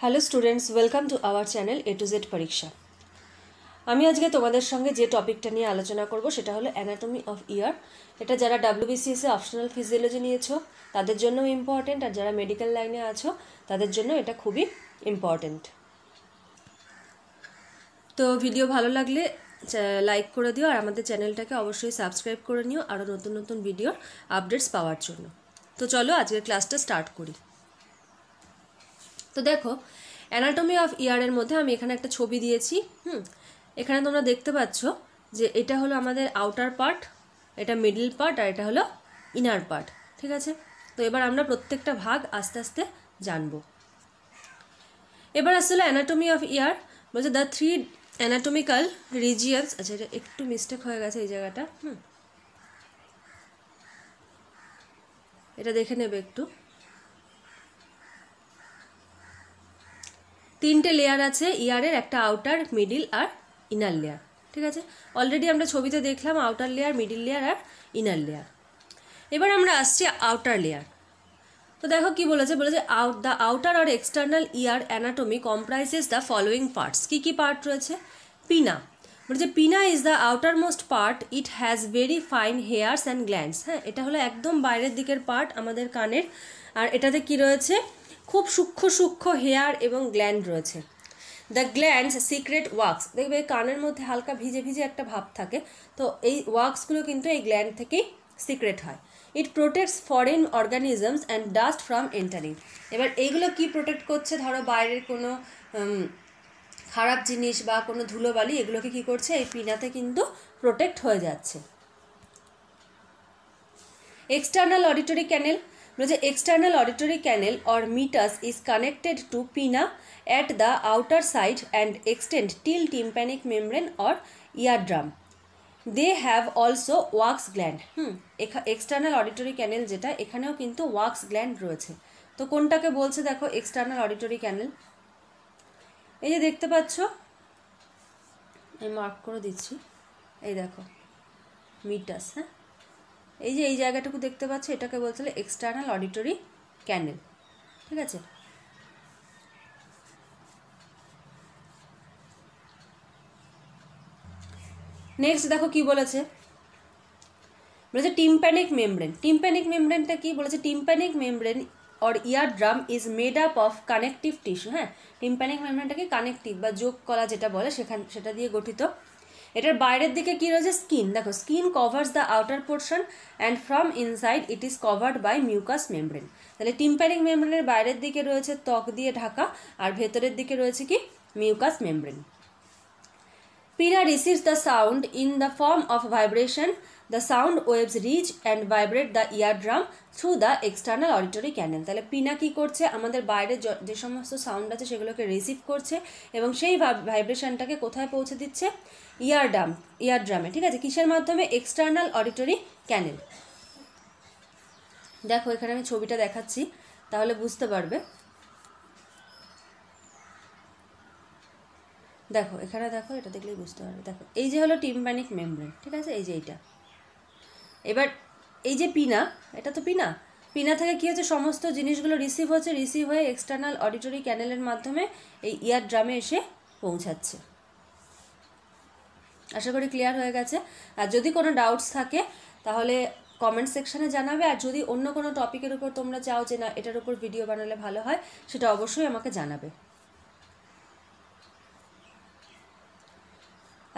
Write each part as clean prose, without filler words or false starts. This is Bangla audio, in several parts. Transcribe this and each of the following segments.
Hello students, welcome to our channel A to Z পরীক্ষা। আমি আজকে তোমাদের সঙ্গে যে টপিকটা নিয়ে আলোচনা করব সেটা হলো অ্যানাটমি অফ ইয়ার। এটা যারা WBCS অপশনাল ফিজিওলজি নিয়েছো তাদের জন্যও ইম্পর্টেন্ট, আর যারা মেডিকেল লাইনে আছো তাদের জন্য এটা খুবই ইম্পর্টেন্ট। তো ভিডিও ভালো লাগলে লাইক করে দিও, আর আমাদের চ্যানেলটাকে অবশ্যই সাবস্ক্রাইব করে নিও আরও নতুন নতুন ভিডিওর আপডেটস পাওয়ার জন্য। তো চলো আজকের ক্লাসটা স্টার্ট করি। তো দেখো, অ্যানাটমি অফ ইয়ারের মধ্যে আমি এখানে একটা ছবি দিয়েছি। এখানে তোমরা দেখতে পাচ্ছ যে এটা হলো আমাদের আউটার পার্ট, এটা মিডল পার্ট, আর এটা হলো ইনার পার্ট। ঠিক আছে, তো এবার আমরা প্রত্যেকটা ভাগ আস্তে আস্তে জানবো। এবার আসলে অ্যানাটমি অফ ইয়ার বলছে দ্য থ্রি অ্যানাটমিক্যাল রিজিয়ন্স। আচ্ছা, এটা একটু মিস্টেক হয়ে গেছে এই জায়গাটা, এটা দেখে নেবে একটু। তিনটে লেয়ার আছে ইয়ারের, একটা আউটার, মিডিল আর ইনার লেয়ার। ঠিক আছে, অলরেডি আমরা ছবিতে দেখলাম আউটার লেয়ার, মিডিল লেয়ার আর ইনার লেয়ার। এবার আমরা আসছি আউটার লেয়ার। তো দেখো কি বলেছে, the outer or external ear anatomy comprises the following parts. কী কী পার্ট রয়েছে? পিনা, বলছে pinna is the outermost part, it has very fine hairs and glands. হ্যাঁ, এটা হলো একদম বাইরের দিকের পার্ট আমাদের কানের, আর এটাতে কি রয়েছে? খুব সূক্ষ্ম সূক্ষ্ম হেয়ার এবং গ্ল্যান্ড রয়েছে। দ্য গ্ল্যান্ডস সিক্রেট ওয়াক্স, দেখবে কানের মধ্যে হালকা ভিজে ভিজে একটা ভাব থাকে, তো এই ওয়াক্সগুলো কিন্তু এই গ্ল্যান্ড থেকেই সিক্রেট হয়। It protects foreign organisms and dust from entering. এবার এইগুলো কি প্রোটেক্ট করছে? ধরো বাইরের কোনো খারাপ জিনিস বা কোনো ধুলোবালি, এগুলোকে কি করছে? এই পিনাতে কিন্তু প্রোটেক্ট হয়ে যাচ্ছে। এক্সটার্নাল অডিটরি ক্যানেল, বলছে external auditory canal or meatus is connected to pinna at the outer side and extend till tympanic membrane or eardrum. They have also wax gland. External auditory canal যেটা, এখানেও কিন্তু ওয়াক্স গ্ল্যান্ড রয়েছে। তো কোনটাকে বলছে দেখো এক্সটার্নাল অডিটরি ক্যানেল? এই যে দেখতে পাচ্ছ, আমি মার্ক করে দিচ্ছি, এই দেখো মিটাস। হ্যাঁ, এই যে এই জায়গাটুকু দেখতে পাচ্ছ, এটাকে বলছিল এক্সটার্নাল অডিটরি ক্যানেল। ঠিক আছে, নেক্সট দেখো কি বলেছে, বলেছে টিম্প্যানিক মেমব্রেন। টিম্প্যানিক মেমব্রেনটা কি বলেছে? Tympanic membrane or year drum is made up of connective tissue. হ্যাঁ, টিম্প্যানিক মেমব্রেনটাকে কানেকটিভ বা যোগ কলা যেটা বলে সেটা দিয়ে গঠিত। এটার বাইরের দিকে কি রয়েছে? স্কিন। দেখো, skin covers the outer portion and from inside it is covered by mucous membrane. তাহলে টিম্প্যানিক মেমব্রেনের বাইরের দিকে রয়েছে ত্বক দিয়ে ঢাকা, আর ভেতরের দিকে রয়েছে কি? Mucus membrane. Pina receives the sound in the form of vibration. The sound waves reach and vibrate the eardrum through the external auditory canal. তাহলে পিনা কি করছে? আমাদের বাইরে যে সমস্ত সাউন্ড আছে সেগুলোকে রিসিভ করছে এবং সেই ভাইব্রেশনটাকে কোথায় পৌঁছে দিচ্ছে? ইয়ারড্রামে। ঠিক আছে, কিসের মাধ্যমে? এক্সটার্নাল অডিটরি ক্যানেল। দেখো এখানে আমি ছবিটা দেখাচ্ছি, তাহলে বুঝতে পারবে। দেখো এখানে, দেখো এটা দেখলেই বুঝতে পারবে। দেখো এই যে হলো টিম্প্যানিক মেমব্রেন। ঠিক আছে, এই যে এইটা। এবার এই যে পিনা, এটা তো পিনা থেকে কী হচ্ছে? সমস্ত জিনিসগুলো রিসিভ হচ্ছে, রিসিভ হয়ে এক্সটার্নাল অডিটরি ক্যানেলের মাধ্যমে এই ইয়ার ড্রামে এসে পৌঁছাচ্ছে। আশা করি ক্লিয়ার হয়ে গেছে। আর যদি কোনো ডাউটস থাকে তাহলে কমেন্ট সেকশানে জানাবে, আর যদি অন্য কোনো টপিকের উপর তোমরা চাও যে না এটার উপর ভিডিও বানালে ভালো হয়, সেটা অবশ্যই আমাকে জানাবে।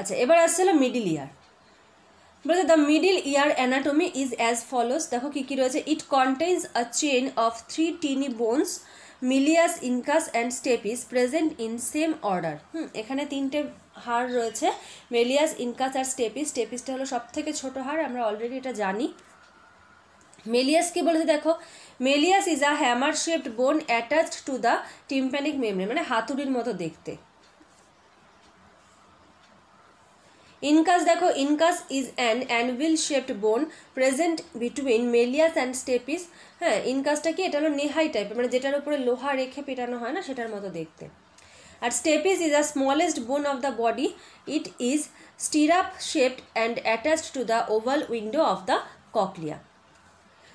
আচ্ছা, এবার আসছিল মিডিল ইয়ার। বলছে the middle ear anatomy is as follows. দেখো কী কী রয়েছে? It contains a chain of 3 tiny bones, malleus, incus and stapes, present in same order. এখানে তিনটে হাড় রয়েছে, মেলিয়াস, ইনকাস আর স্টেপিস। স্টেপিসটা হলো সব থেকে ছোটো হাড়, আমরা অলরেডি এটা জানি। মেলিয়াস কি বলেছে দেখো, malleus is a hammer shaped bone attached to the tympanic membrane, মানে হাতুড়ির মতো দেখতে। ইনকাস, দেখো incus is an anvil shaped bone present between malleus and stapes. হ্যাঁ, ইনকাসটা কি? এটা হলো নেহাই টাইপের, মানে যেটার উপরে লোহা রেখে পেটানো হয় না, সেটার মতো দেখতে। আর stapes is the smallest bone of the body, it is stirrup shaped and attached to the oval window of the cochlea.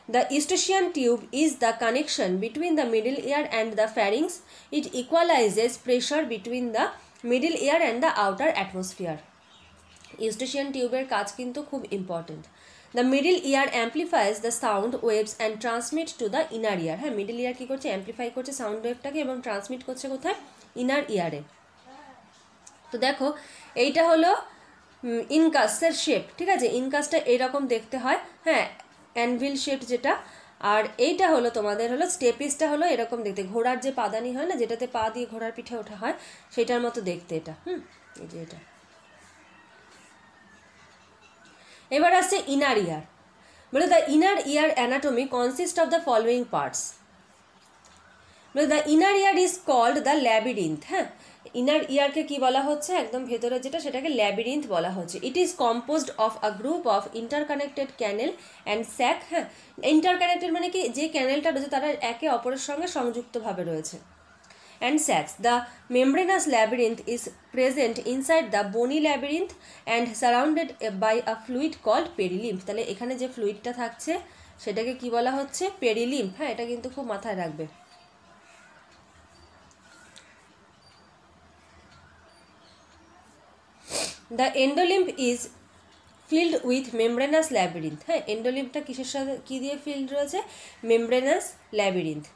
The Eustachian tube is the connection between the middle ear and the pharynx. It equalizes pressure between the middle ear and the outer atmosphere. Eustachian টিউবের কাজ কিন্তু খুব important. The middle ear amplifies the sound waves and transmit to the inner ear. হ্যাঁ, মিডল ইয়ার কী করছে, অ্যাম্পলিফাই করছে সাউন্ড ওয়েভটাকে এবং ট্রান্সমিট করছে কোথায়, ইনার ইয়ারে। তো দেখো এইটা হলো ইনকাস্টের শেপ, ঠিক আছে, ইনকাস্টটা এইরকম দেখতে হয়, হ্যাঁ, অ্যানভিল শেপ যেটা। আর এইটা হলো তোমাদের হলো স্টেপিসটা হলো এরকম দেখতে, ঘোড়ার যে পাদানি হয় না, যেটাতে পা দিয়ে ঘোড়ার পিঠে ওঠা হয়, সেটার মতো দেখতে এটা। এই যে এটা। এবার আসছে ইনার ইয়ার। বলে the inner ear anatomy consist of the following parts. বলে the inner ear is called the labyrinth. হ্যাঁ, ইনার ইয়ারকে কি বলা হচ্ছে, একদম ভেতরে যেটা সেটাকে ল্যাবিরিন্থ বলা হচ্ছে। It is composed of a group of interconnected canal and sac. হ্যাঁ, ইন্টারকানেক্টেড মানে কি, যে ক্যানেলটা রয়েছে তারা একে অপরের সঙ্গে সংযুক্তভাবে রয়েছে। And sacs. The membranous labyrinth is present inside the bony labyrinth and surrounded by a fluid called perilymph. তাহলে এখানে যে ফ্লুইডটা থাকছে সেটাকে কি বলা হচ্ছে, পেরিলিম্ফ। হ্যাঁ, এটা কিন্তু খুব মাথায় রাখবে। The endolymph is filled with membranous labyrinth. হ্যাঁ, এন্ডোলিম্ফটা কিসের সাথে কি দিয়ে ফিল্ড রয়েছে, membranous labyrinth.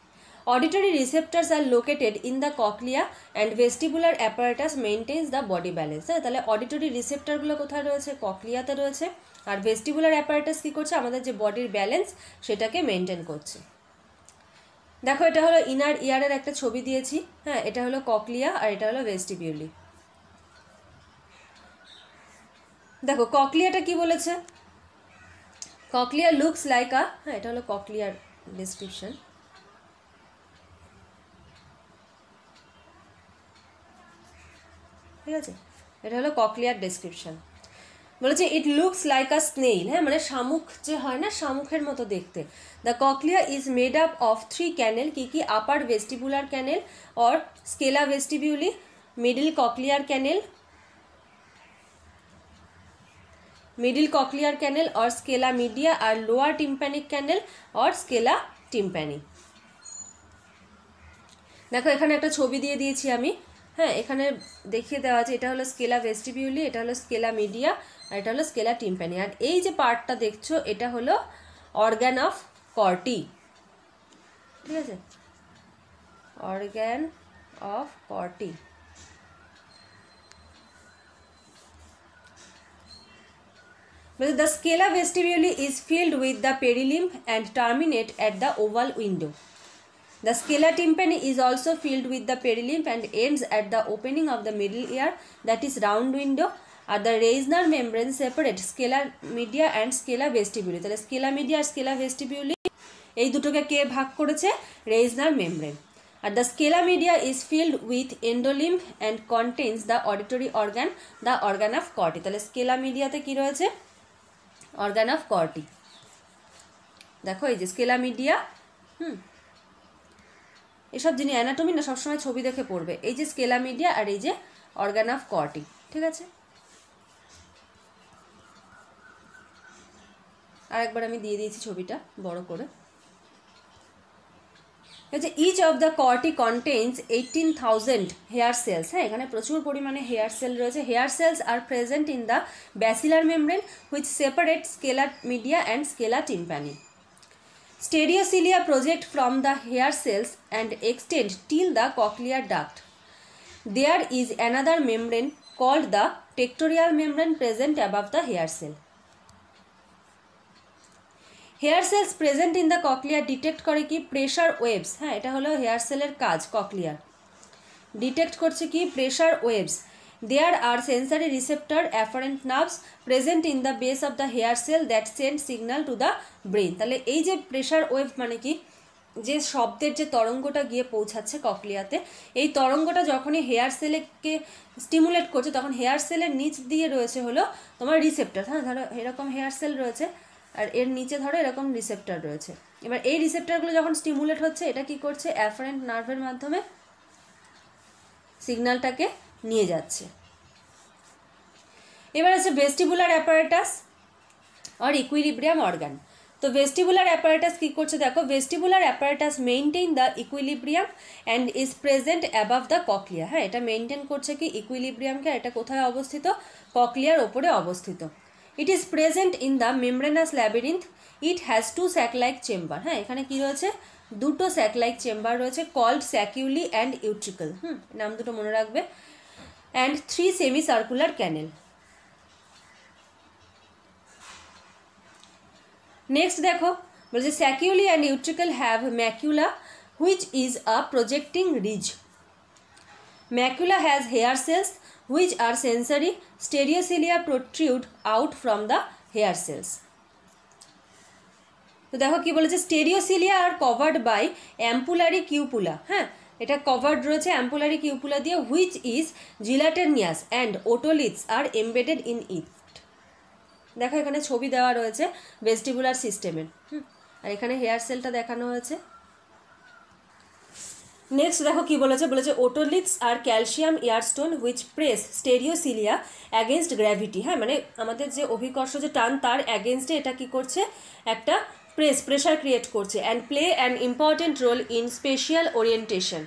Auditory receptors are located in the cochlea and vestibular apparatus maintains the body balance. হ্যাঁ, তাহলে অডিটরি রিসেপ্টরগুলো কোথায় রয়েছে, ককলিয়াতে রয়েছে। আর ভেস্টিবুলার অ্যাপারেটাস কী করছে, আমাদের যে বডির ব্যালেন্স সেটাকে মেনটেন করছে। দেখো এটা হলো ইনার ইয়ারের একটা ছবি দিয়েছি। হ্যাঁ, এটা হলো ককলিয়া আর এটা হলো ভেস্টিবিউলি। দেখো ককলিয়াটা কি বলেছে, ককলিয়া লুকস লাইক আ, হ্যাঁ এটা হলো ককলিয়ার ডেসক্রিপশন। ঠিক আছে, এটা হলো ককলিয়ার ডেসক্রিপশন। বলেছে it looks like a snail. হ্যাঁ, মানে শামুক যে হয় না, শামুকের মতো দেখতে। The cochlea is made up of 3 canal. কি কি, upper vestibular canal or scala vestibuli, middle cochlear canal, middle cochlear canal or scala media, আর lower tympanic canal or scala tympani. দেখো এখানে একটা ছবি দিয়ে দিয়েছি আমি। হ্যাঁ, এখানে দেখিয়ে দেওয়া আছে, এটা হলো স্কেলা ভেস্টিবিউলি, এটা হলো স্কেলা মিডিয়া, আর এটা হলো স্কেলা টিম্প্যানি। আর এই যে পার্টটা দেখছো এটা হলো অর্গ্যান অফ কর্টি। ঠিক আছে, organ of Corti. The scala vestibuli is filled with the perilymph and terminate at the oval window. The scala tympani is also filled with the perilymph and ends at the opening of the middle ear, that is round window. At the Reisner membrane separate scala media and scala vestibuli. তাহলে scala media আর scala vestibuli এই দুটোকে কে ভাগ করেছে, Reisner membrane. And the scala media is filled with endolymph and contains the auditory organ, the organ of Corti. তাহলে scala media তে কি রয়েছে, অর্গান অফ কর্টি। দেখো এই যে স্কেলা মিডিয়া, এসব যিনি অ্যানাটমি না সবসময় ছবি দেখে পড়বে। এই যে স্কেলা মিডিয়া আর এই যে অর্গান অফ কর্টি। ঠিক আছে, আরেকবার আমি দিয়ে দিয়েছি ছবিটা বড় করে। Each of the corti contains 18,000 hair cells. হ্যাঁ, এখানে প্রচুর পরিমাণে হেয়ার সেল রয়েছে। Hair cells are present in the basilar membrane which separate scala media and scala tympani. Stereocilia project from the hair cells and extend till the cochlear duct. There is another membrane called the tectorial membrane present above the hair cell. Hair cells present in the cochlear detect করে কি, প্রেশার ওয়েভস। হ্যাঁ, এটা হলো হেয়ার সেলের কাজ, ককলিয়ার ডিটেক্ট করছে কি, pressure waves. There are sensory receptor afferent nerves present in the base of the hair cell that send signal to the brain. তাহলে এই যে প্রেশার ওয়েভ মানে কি, যে শব্দের যে তরঙ্গটা গিয়ে পৌঁছাচ্ছে ককলিয়াতে, এই তরঙ্গটা যখনই হেয়ার সেলকে স্টিমুলেট করছে তখন হেয়ার সেলের নিচ দিয়ে রয়েছে হলো তোমার রিসেপ্টর। হ্যাঁ, ধরো এরকম হেয়ার সেল রয়েছে আর এর নিচে ধরো এরকম রিসেপ্টর রয়েছে। এবার এই রিসেপ্টরগুলো যখন স্টিমুলেট হচ্ছে এটা কি করছে, অ্যাফারেন্ট নার্ভের মাধ্যমে সিগন্যালটাকে নিয়ে যাচ্ছে। এবার আছে ভেস্টিবুলার অ্যাপারেটাস আর ইকুইলিব্রিয়াম অর্গান। তো ভেস্টিবুলার অ্যাপারেটাস কী করছে দেখো, vestibular apparatus maintain the equilibrium and is present above the cochlea. হ্যাঁ, এটা মেইনটেইন করছে কি ইকুইলিব্রিয়ামকে, আর এটা কোথায় অবস্থিত, ককলিয়ার ওপরে অবস্থিত। It is present in the membranous labyrinth, it has two sac like chamber. হ্যাঁ, এখানে কী রয়েছে, দুটো স্যাক লাইক চেম্বার রয়েছে, কল্ড স্যাকিউলি অ্যান্ড ইউট্রিকল, নাম দুটো মনে রাখবে, and 3 semicircular canal. Next দেখো বলছে sacculi and utricle have macula which is a projecting ridge. Macula has hair cells which are sensory, stereocilia protrude out from the hair cells. তো দেখো কি বলেছে, stereocilia are covered by ampullary cupula. হ্যাঁ, এটা কভার্ড রয়েছে অ্যাম্পুলারি কিউপুলা দিয়ে, which is gelatinous and otoliths are embedded in it. দেখো এখানে ছবি দেওয়া রয়েছে ভেস্টিবুলার সিস্টেমের, আর এখানে হেয়ার সেলটা দেখানো হয়েছে। নেক্সট দেখো কি বলেছে, বলেছে otoliths are calcium earstone which press stereocilia against gravity. হ্যাঁ, মানে আমাদের যে অভিকর্ষ যে টান তার অ্যাগেনস্টে এটা কি করছে, একটা প্রেশার ক্রিয়েট করছে, and play an important role in spatial orientation.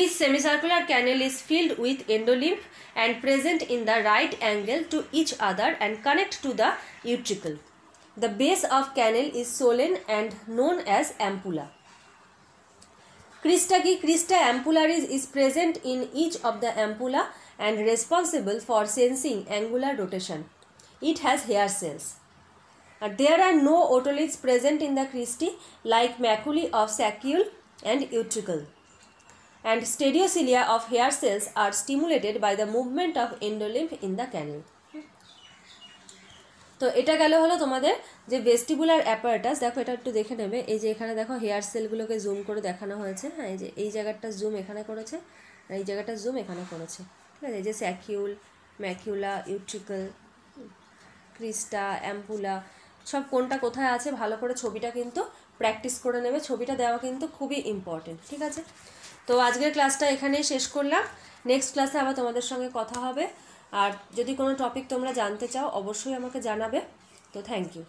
Each semicircular canal is filled with endolymph and present in the right angle to each other and connect to the utricle. The base of canal is swollen and known as ampulla. Crista ki crista ampullaris is present in each of the ampulla and responsible for sensing angular rotation. It has hair cells. There are no otoliths present in the cristae like maculae of saccule and utricle. And stereocilia of hair cells are stimulated by the movement of endolymph in the canal. তো এটা গেল হলো তোমাদের যে ভেস্টিবুলার অ্যাপারেটাস। দেখো এটা একটু দেখে নেবে, এই যে এখানে দেখো হেয়ার সেলগুলোকে জুম করে দেখানো হয়েছে। হ্যাঁ, এই যে এই জায়গাটা জুম এখানে করেছে, আর এই জায়গাটা জুম এখানে করেছে, ঠিক আছে। এই যে স্যাকিউল, ম্যাকিউলা, ইউট্রিকল, ক্রিস্টা, অ্যাম্পুলা, সব কোনটা কোথায় আছে ভালো করে ছবিটা কিন্তু প্র্যাকটিস করে নেবে। ছবিটা দেওয়া কিন্তু খুবই ইম্পর্টেন্ট, ঠিক আছে। তো আজকের ক্লাসটা এখানেই শেষ করলাম। নেক্সট ক্লাসে আবার তোমাদের সঙ্গে কথা হবে। আর যদি কোনো টপিক তোমরা জানতে চাও অবশ্যই আমাকে জানাবে। তো থ্যাংক ইউ।